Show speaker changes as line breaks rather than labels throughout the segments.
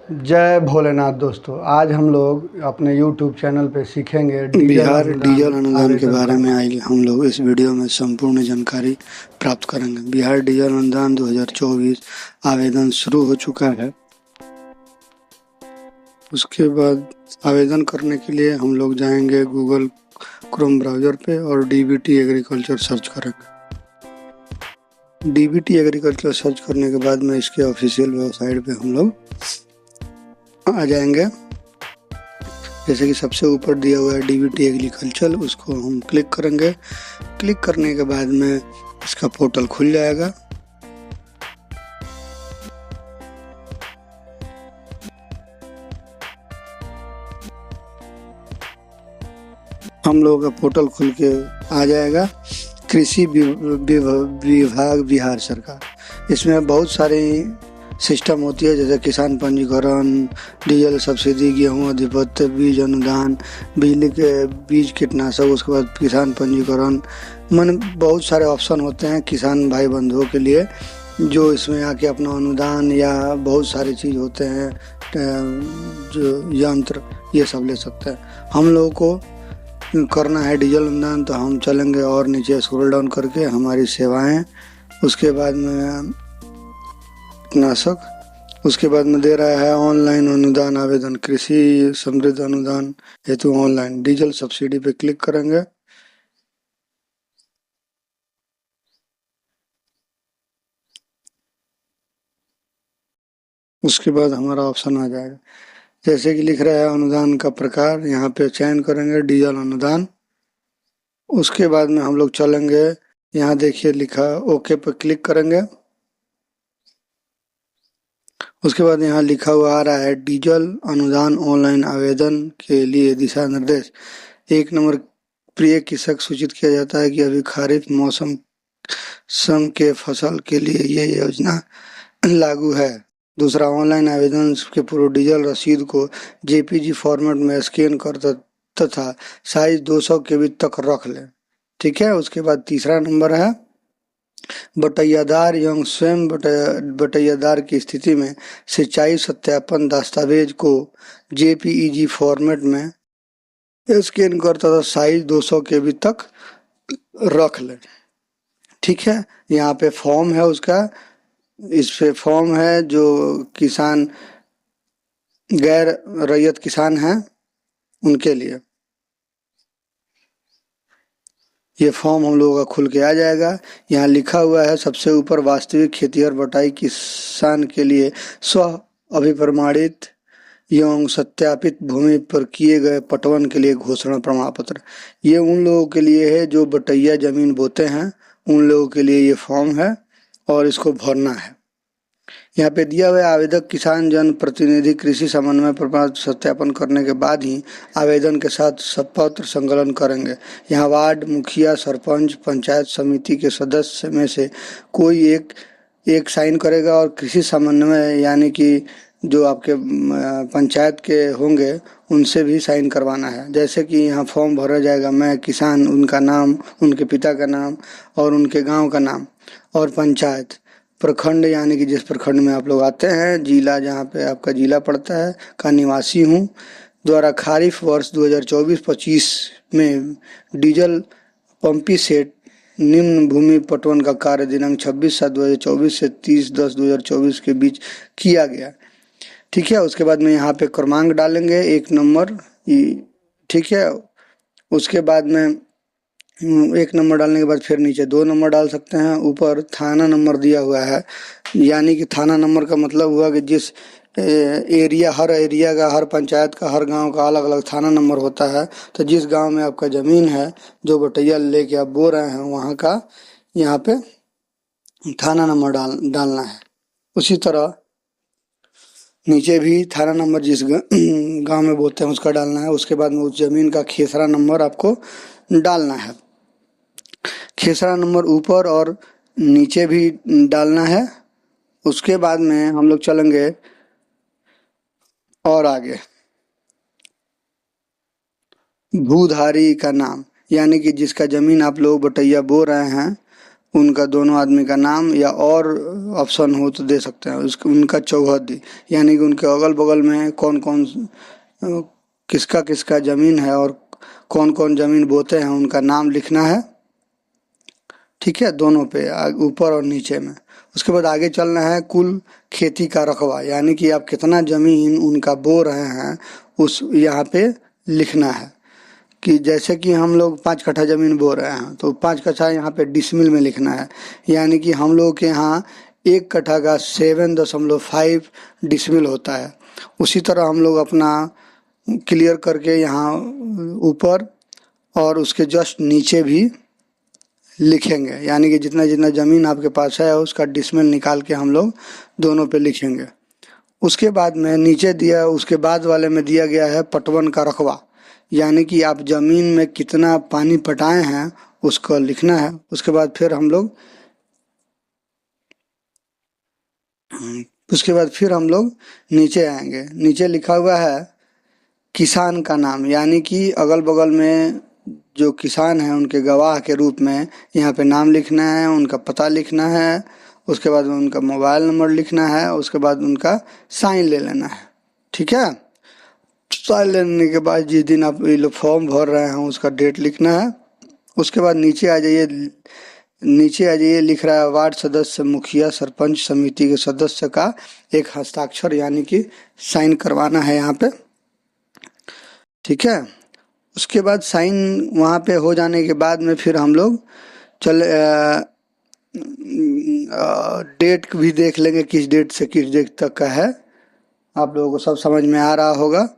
जय भोलेनाथ दोस्तों। आज हम लोग अपने YouTube चैनल पे सीखेंगे
बिहार डीजल अनुदान के
आवेदन
बारे में
करना।
आज हम लोग इस वीडियो में संपूर्ण जानकारी प्राप्त करेंगे। बिहार डीजल अनुदान 2024 आवेदन शुरू हो चुका है। उसके बाद आवेदन करने के लिए हम लोग जाएंगे गूगल क्रोम ब्राउज़र पे और डीबीटी एग्रीकल्चर सर्च करेंगे। डीबीटी एग्रीकल्चर सर्च करने के बाद में इसके ऑफिशियल वेबसाइट पे हम लोग आ जाएंगे। जैसे कि सबसे ऊपर दिया हुआ है डीबीटी एग्रीकल्चर, उसको हम क्लिक करेंगे। क्लिक करने के बाद में इसका पोर्टल खुल जाएगा। हम लोगों का पोर्टल खुल के आ जाएगा। कृषि विभाग बिहार सरकार, इसमें बहुत सारे सिस्टम होती है, जैसे किसान पंजीकरण, डीजल सब्सिडी, गेहूं अधिपत्र, बीज अनुदान, बिजली के बीज कीटनाशक, उसके बाद किसान पंजीकरण, मन बहुत सारे ऑप्शन होते हैं किसान भाई बंधुओं के लिए, जो इसमें आके अपना अनुदान या बहुत सारी चीज़ होते हैं, जो यंत्र, ये सब ले सकते हैं। हम लोगों को करना है डीजल अनुदान, तो हम चलेंगे और नीचे स्क्रॉल डाउन करके हमारी सेवाएं, उसके बाद में कीटनाशक, उसके बाद में दे रहा है ऑनलाइन अनुदान आवेदन, कृषि समृद्धि अनुदान हेतु ऑनलाइन डीजल सब्सिडी पे क्लिक करेंगे। उसके बाद हमारा ऑप्शन आ जाएगा, जैसे कि लिख रहा है अनुदान का प्रकार, यहाँ पे चयन करेंगे डीजल अनुदान। उसके बाद में हम लोग चलेंगे, यहाँ देखिए लिखा ओके पे क्लिक करेंगे। उसके बाद यहाँ लिखा हुआ आ रहा है डीजल अनुदान ऑनलाइन आवेदन के लिए दिशा निर्देश। 1 नंबर, प्रिय कृषक, सूचित किया जाता है कि अभी खरीफ मौसम सम के फसल के लिए ये योजना लागू है। दूसरा, ऑनलाइन आवेदन के पूर्व डीजल रसीद को जेपीजी फॉर्मेट में स्कैन कर तथा साइज 200 केबी तक रख लें। ठीक है। उसके बाद तीसरा नंबर है, बटैयादार एवं स्वयं बटैयादार की स्थिति में सिंचाई सत्यापन दस्तावेज को जेपीईजी फॉर्मेट में स्कैन कर तथा साइज 200 केबी तक रख लें। ठीक है। यहाँ पे फॉर्म है उसका, इस पे फॉर्म है जो किसान गैर रैयत किसान हैं उनके लिए ये फॉर्म हम लोगों का खुल के आ जाएगा। यहाँ लिखा हुआ है सबसे ऊपर, वास्तविक खेतिहर बटाई किसान के लिए स्व अभिप्रमाणित एवं सत्यापित भूमि पर किए गए पटवन के लिए घोषणा प्रमाण पत्र। ये उन लोगों के लिए है जो बटैया जमीन बोते हैं, उन लोगों के लिए ये फॉर्म है और इसको भरना है। यहाँ पे दिया हुआ आवेदक किसान जन प्रतिनिधि कृषि समन्वय प्रमाण सत्यापन करने के बाद ही आवेदन के साथ शपथ संकलन करेंगे। यहाँ वार्ड मुखिया, सरपंच, पंचायत समिति के सदस्य में से कोई एक साइन करेगा और कृषि समन्वय यानी कि जो आपके पंचायत के होंगे उनसे भी साइन करवाना है। जैसे कि यहाँ फॉर्म भरा जाएगा, मैं किसान, उनका नाम, उनके पिता का नाम और उनके गांव का नाम, और पंचायत, प्रखंड यानी कि जिस प्रखंड में आप लोग आते हैं, जिला जहाँ पे आपका जिला पड़ता है, का निवासी हूँ, द्वारा खरीफ वर्ष 2024-25 में डीजल पंपी सेट निम्न भूमि पटवन का कार्य दिनांक 26/7/2024 से 30/10/2024 के बीच किया गया। ठीक है। उसके बाद में यहाँ पे क्रमांक डालेंगे 1 नंबर। ठीक है। उसके बाद में 1 नंबर डालने के बाद फिर नीचे 2 नंबर डाल सकते हैं। ऊपर थाना नंबर दिया हुआ है, यानी कि थाना नंबर का मतलब हुआ कि जिस एरिया, हर एरिया का, हर पंचायत का, हर गांव का अलग अलग थाना नंबर होता है। तो जिस गांव में आपका ज़मीन है, जो बटैया लेके आप बो रहे हैं, वहाँ का यहाँ पे थाना नंबर डालना है। उसी तरह नीचे भी थाना नंबर जिस गांव में बोते हैं उसका डालना है। उसके बाद में उस ज़मीन का खेसरा नंबर आपको डालना है। खेसरा नंबर ऊपर और नीचे भी डालना है। उसके बाद में हम लोग चलेंगे और आगे, भूधारी का नाम, यानी कि जिसका जमीन आप लोग बटैया बो रहे हैं उनका दोनों आदमी का नाम, या और ऑप्शन हो तो दे सकते हैं उसका, उनका चौहद्दी, यानी कि उनके अगल बगल में कौन कौन किसका किसका जमीन है और कौन कौन जमीन बोते हैं उनका नाम लिखना है। ठीक है, दोनों पे ऊपर और नीचे में। उसके बाद आगे चलना है कुल खेती का रकबा, यानी कि आप कितना जमीन उनका बो रहे हैं उस यहाँ पे लिखना है। कि जैसे कि हम लोग 5 कट्ठा जमीन बो रहे हैं तो 5 कट्ठा यहाँ पे डिसमिल में लिखना है, यानी कि हम लोग के यहाँ 1 कट्ठा का 7.5 डिसमिल होता है। उसी तरह हम लोग अपना क्लियर करके यहाँ ऊपर और उसके जस्ट नीचे भी लिखेंगे, यानी कि जितना जितना ज़मीन आपके पास है उसका डिसमिल निकाल के हम लोग दोनों पे लिखेंगे। उसके बाद में नीचे दिया, उसके बाद वाले में दिया गया है पटवन का रकबा, यानी कि आप ज़मीन में कितना पानी पटाए हैं उसको लिखना है। उसके बाद फिर हम लोग नीचे आएंगे। नीचे लिखा हुआ है किसान का नाम, यानी कि अगल बगल में जो किसान हैं उनके गवाह के रूप में यहाँ पे नाम लिखना है, उनका पता लिखना है, उसके बाद में उनका मोबाइल नंबर लिखना है, उसके बाद उनका साइन ले लेना है। ठीक है, साइन लेने के बाद जिस दिन आप ये लोग फॉर्म भर रहे हैं उसका डेट लिखना है। उसके बाद नीचे आ जाइए, लिख रहा है वार्ड सदस्य, मुखिया, सरपंच, समिति के सदस्य का एक हस्ताक्षर, यानी कि साइन करवाना है यहाँ पे। ठीक है, उसके बाद साइन वहाँ पे हो जाने के बाद में फिर हम लोग डेट भी देख लेंगे, किस डेट से किस डेट तक का है। आप लोगों को सब समझ में आ रहा होगा।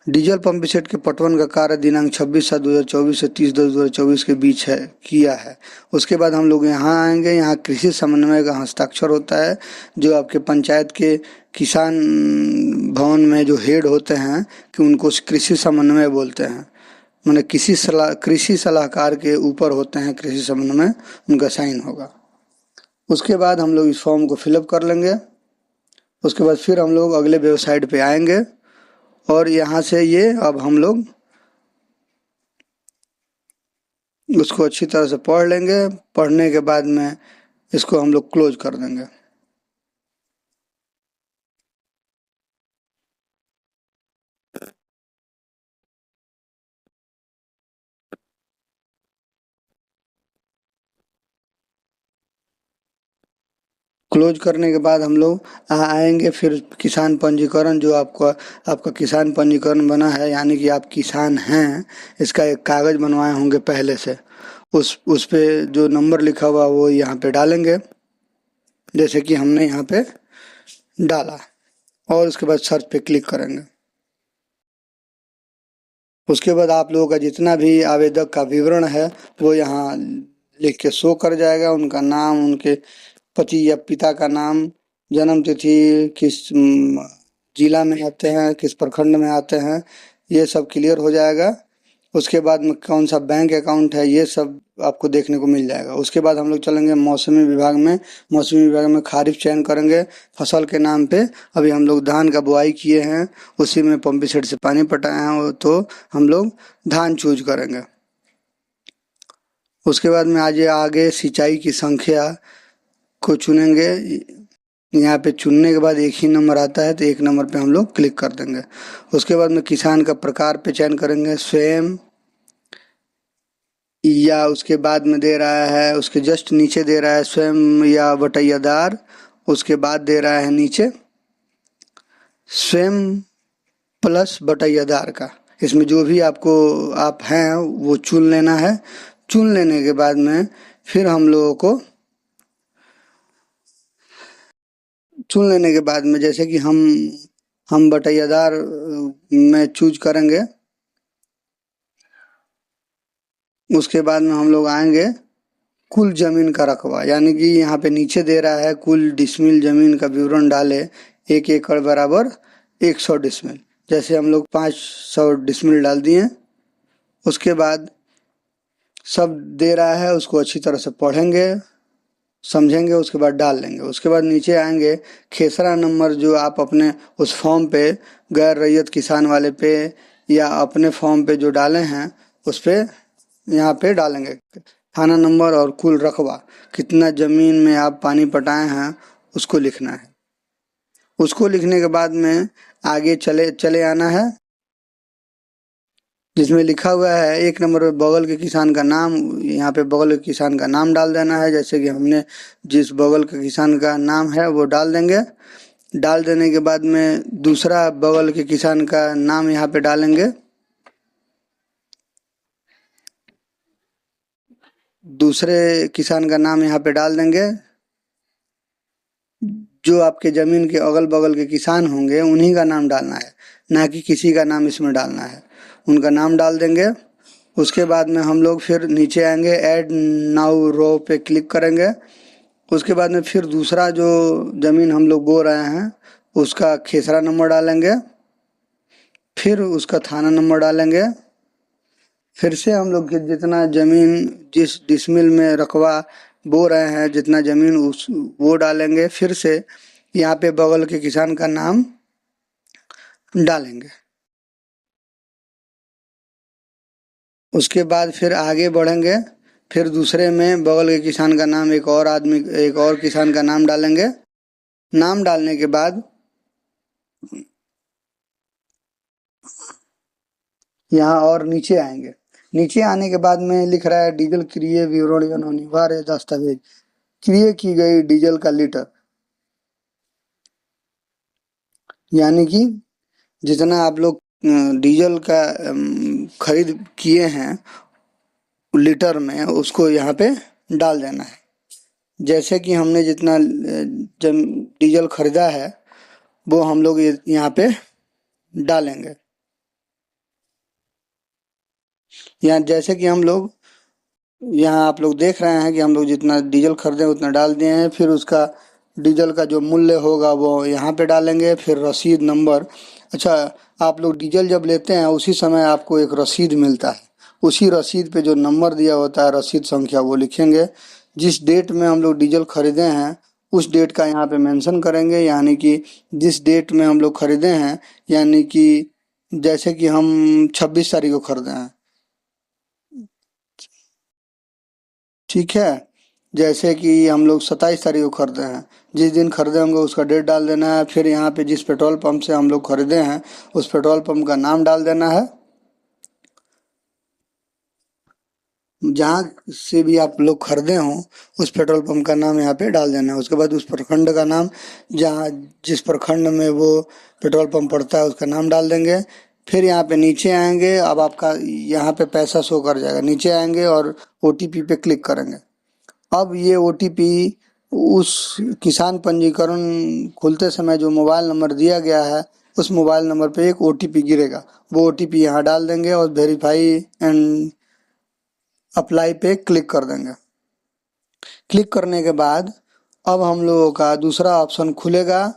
डीजल पंप सेट के पटवन का कार्य दिनांक 26/7/2024 से 30/10/2024 के बीच है किया है। उसके बाद हम लोग यहाँ आएंगे, यहाँ कृषि समन्वय का हस्ताक्षर होता है, जो आपके पंचायत के किसान भवन में जो हेड होते हैं कि उनको कृषि समन्वय बोलते हैं, माने कृषि सलाहकार के ऊपर होते हैं कृषि समन्वय, उनका साइन होगा। उसके बाद हम लोग इस फॉर्म को फिलअप कर लेंगे। उसके बाद फिर हम लोग अगले वेबसाइट पे आएंगे और यहाँ से ये अब हम लोग उसको अच्छी तरह से पढ़ लेंगे। पढ़ने के बाद में इसको हम लोग क्लोज कर देंगे। क्लोज करने के बाद हम लोग आएंगे फिर किसान पंजीकरण, जो आपका किसान पंजीकरण बना है, यानी कि आप किसान हैं, इसका एक कागज़ बनवाए होंगे पहले से, उस पे जो नंबर लिखा हुआ वो यहाँ पे डालेंगे, जैसे कि हमने यहाँ पे डाला, और उसके बाद सर्च पे क्लिक करेंगे। उसके बाद आप लोगों का जितना भी आवेदक का विवरण है वो यहाँ लिख के शो कर जाएगा, उनका नाम, उनके पति या पिता का नाम, जन्म तिथि, किस जिला में आते हैं, किस प्रखंड में आते हैं, ये सब क्लियर हो जाएगा। उसके बाद में कौन सा बैंक अकाउंट है, ये सब आपको देखने को मिल जाएगा। उसके बाद हम लोग चलेंगे मौसमी विभाग में। मौसमी विभाग में खरीफ चयन करेंगे फसल के नाम पे। अभी हम लोग धान का बुआई किए हैं, उसी में पंप सेट से पानी पटाए हैं, तो हम लोग धान चूज करेंगे। उसके बाद में आगे सिंचाई की संख्या को चुनेंगे। यहाँ पे चुनने के बाद एक ही नंबर आता है, तो एक नंबर पे हम लोग क्लिक कर देंगे। उसके बाद में किसान का प्रकार पे चयन करेंगे, स्वयं, या उसके बाद में दे रहा है, उसके जस्ट नीचे दे रहा है स्वयं या बटैयादार। उसके बाद दे रहा है नीचे स्वयं प्लस बटैयादार का। इसमें जो भी आप हैं वो चुन लेना है। चुन लेने के बाद में फिर हम लोगों को जैसे कि हम बटैयादार में चूज करेंगे। उसके बाद में हम लोग आएंगे कुल जमीन का रकबा, यानी कि यहाँ पे नीचे दे रहा है कुल डिसमिल जमीन का विवरण डाले, 1 एकड़ बराबर 100 डिसमिल। जैसे हम लोग 500 डिसमिल डाल दिए। उसके बाद सब दे रहा है, उसको अच्छी तरह से पढ़ेंगे, समझेंगे, उसके बाद डाल लेंगे। उसके बाद नीचे आएंगे, खेसरा नंबर जो आप अपने उस फॉर्म पे, गैर रैयत किसान वाले पे या अपने फॉर्म पे जो डाले हैं उस पे यहाँ पे डालेंगे। थाना नंबर और कुल रकबा, कितना ज़मीन में आप पानी पटाए हैं उसको लिखना है। उसको लिखने के बाद में आगे चले चले आना है, जिसमें लिखा हुआ है 1 नंबर पे बगल के किसान का नाम। यहाँ पे बगल के किसान का नाम डाल देना है, जैसे कि हमने जिस बगल के किसान का नाम है वो डाल देंगे। डाल देने के बाद में दूसरा बगल के किसान का नाम यहाँ पे डालेंगे। दूसरे किसान का नाम यहाँ पे डाल देंगे। जो आपके ज़मीन के अगल-बगल के किसान होंगे उन्हीं का नाम डालना है, ना कि किसी का नाम इसमें डालना है। उनका नाम डाल देंगे। उसके बाद में हम लोग फिर नीचे आएंगे, ऐड नाउ रो पे क्लिक करेंगे। उसके बाद में फिर दूसरा जो ज़मीन हम लोग बो रहे हैं उसका खेसरा नंबर डालेंगे, फिर उसका थाना नंबर डालेंगे। फिर से हम लोग जितना ज़मीन जिस डिसमिल में रकबा बो रहे हैं, जितना ज़मीन उस वो डालेंगे। फिर से यहाँ पे बगल के किसान का नाम डालेंगे। उसके बाद फिर आगे बढ़ेंगे, फिर दूसरे में बगल के किसान का नाम एक और किसान का नाम डालेंगे। नाम डालने के बाद यहाँ और नीचे आएंगे। नीचे आने के बाद में लिख रहा है डीजल क्रिय विवरण अनिवार्य दस्तावेज, क्रिय की गई डीजल का लीटर, यानी कि जितना आप लोग डीजल का खरीद किए हैं लीटर में, उसको यहाँ पे डाल देना है। जैसे कि हमने जितना डीजल खरीदा है वो हम लोग यहाँ पे डालेंगे। यहाँ जैसे कि हम लोग यहाँ आप लोग देख रहे हैं कि हम लोग जितना डीजल खरीदे उतना डाल दिए हैं। फिर उसका डीजल का जो मूल्य होगा वो यहाँ पे डालेंगे। फिर रसीद नंबर, अच्छा, आप लोग डीजल जब लेते हैं उसी समय आपको एक रसीद मिलता है, उसी रसीद पे जो नंबर दिया होता है रसीद संख्या वो लिखेंगे। जिस डेट में हम लोग डीजल खरीदे हैं उस डेट का यहाँ पे मेंशन करेंगे, यानी कि जिस डेट में हम लोग खरीदे हैं, यानी कि जैसे कि हम 26 तारीख को खरीदे हैं, ठीक है। जैसे कि हम लोग 27 तारीख को खरीदे हैं, जिस दिन खरीदे होंगे उसका डेट डाल देना है। फिर यहाँ पे जिस पेट्रोल पंप से हम लोग खरीदे हैं उस पेट्रोल पंप का नाम डाल देना है। जहाँ से भी आप लोग खरीदे हों उस पेट्रोल पंप का नाम यहाँ पे डाल देना है। उसके बाद उस प्रखंड का नाम, जहाँ जिस प्रखंड में वो पेट्रोल पंप पड़ता है उसका नाम डाल देंगे। फिर यहाँ पे नीचे आएंगे, अब आपका यहाँ पे पैसा शो कर जाएगा। नीचे आएंगे और ओटीपी पे क्लिक करेंगे। अब ये ओटीपी उस किसान पंजीकरण खुलते समय जो मोबाइल नंबर दिया गया है उस मोबाइल नंबर पे एक ओटीपी गिरेगा, वो ओटीपी यहाँ डाल देंगे और वेरीफाई एंड अप्लाई पे क्लिक कर देंगे। क्लिक करने के बाद अब हम लोगों का दूसरा ऑप्शन खुलेगा,